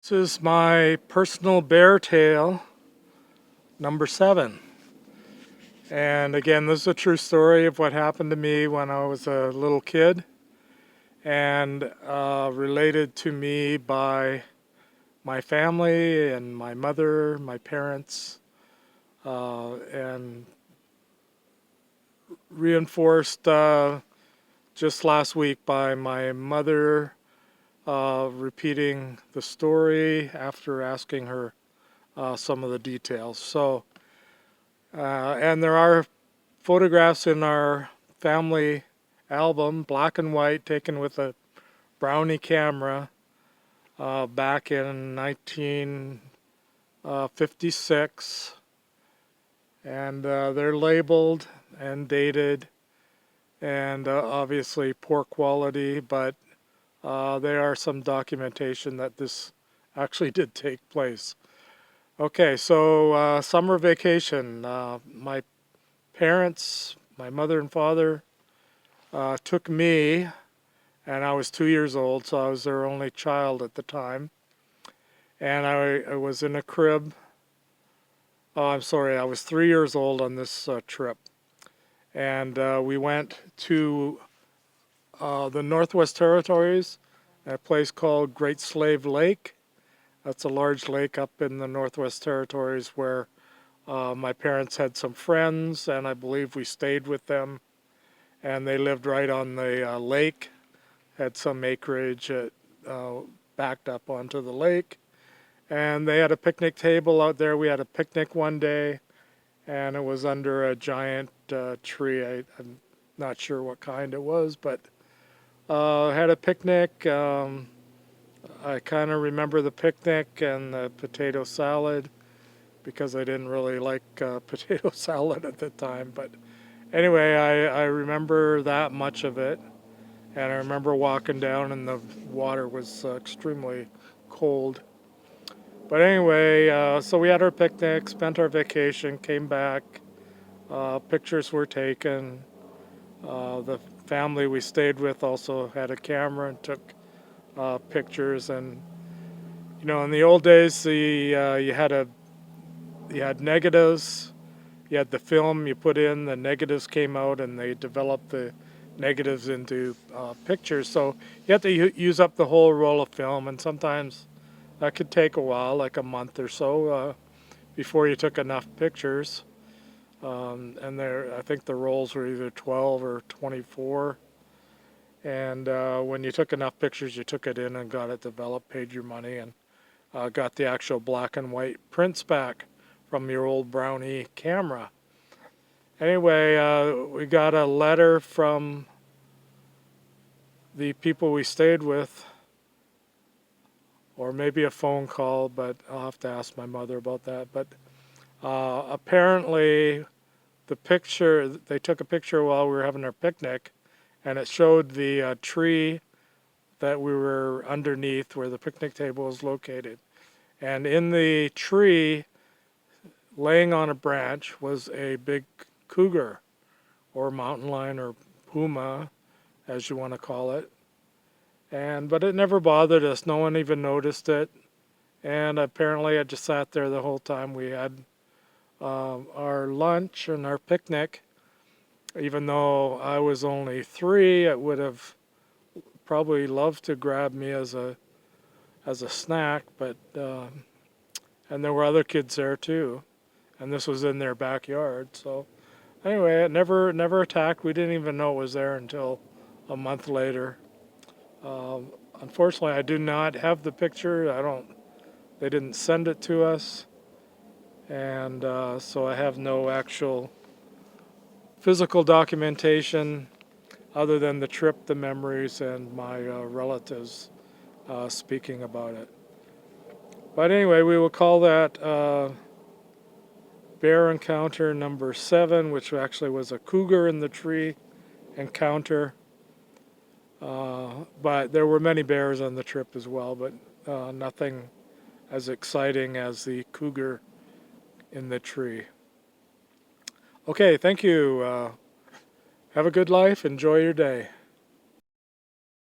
This is my personal bear tale, number 7. And again, this is a true story of what happened to me when I was a little kid, and related to me by my family and my mother, my parents, and reinforced just last week by my mother repeating the story after asking her some of the details. And there are photographs in our family album, black and white, taken with a Brownie camera back in 1956. And they're labeled and dated, and obviously poor quality, but there are some documentation that this actually did take place. Okay, so summer vacation. My parents, my mother and father, took me, and I was 2 years old, so I was their only child at the time. And I was in a crib. Oh, I'm sorry, I was 3 years old on this trip. And we went to the Northwest Territories, a place called Great Slave Lake. That's a large lake up in the Northwest Territories where my parents had some friends, and I believe we stayed with them. And they lived right on the lake, had some acreage backed up onto the lake. And they had a picnic table out there. We had a picnic one day, and it was under a giant tree. I'm not sure what kind it was, but had a picnic. I kind of remember the picnic and the potato salad because I didn't really like potato salad at the time. But anyway, I remember that much of it. And I remember walking down and the water was extremely cold. But anyway, so we had our picnic, spent our vacation, came back. Pictures were taken. The family we stayed with also had a camera and took pictures. And you know, in the old days, you had negatives. You had the film you put in. The negatives came out, and they developed the negatives into pictures. So you have to use up the whole roll of film, and sometimes that could take a while, like a month or so, before you took enough pictures. And I think the rolls were either 12 or 24. And when you took enough pictures, you took it in and got it developed, paid your money, and got the actual black and white prints back from your old Brownie camera. Anyway, we got a letter from the people we stayed with, or maybe a phone call, but I'll have to ask my mother about that. But apparently they took a picture while we were having our picnic, and it showed the tree that we were underneath where the picnic table was located. And in the tree, laying on a branch, was a big cougar, or mountain lion, or puma, as you want to call it. But it never bothered us. No one even noticed it. And apparently I just sat there the whole time we had our lunch and our picnic. Even though I was only 3, it would have probably loved to grab me as a snack, but and there were other kids there too, and this was in their backyard. So anyway, it never attacked. We didn't even know it was there until a month later. Unfortunately, I do not have the picture. They didn't send it to us, and so I have no actual physical documentation other than the trip, the memories, and my relatives speaking about it. But anyway, we will call that bear encounter number 7, which actually was a cougar in the tree encounter. But there were many bears on the trip as well, but nothing as exciting as the cougar in the tree. Okay, thank you. Have a good life. Enjoy your day.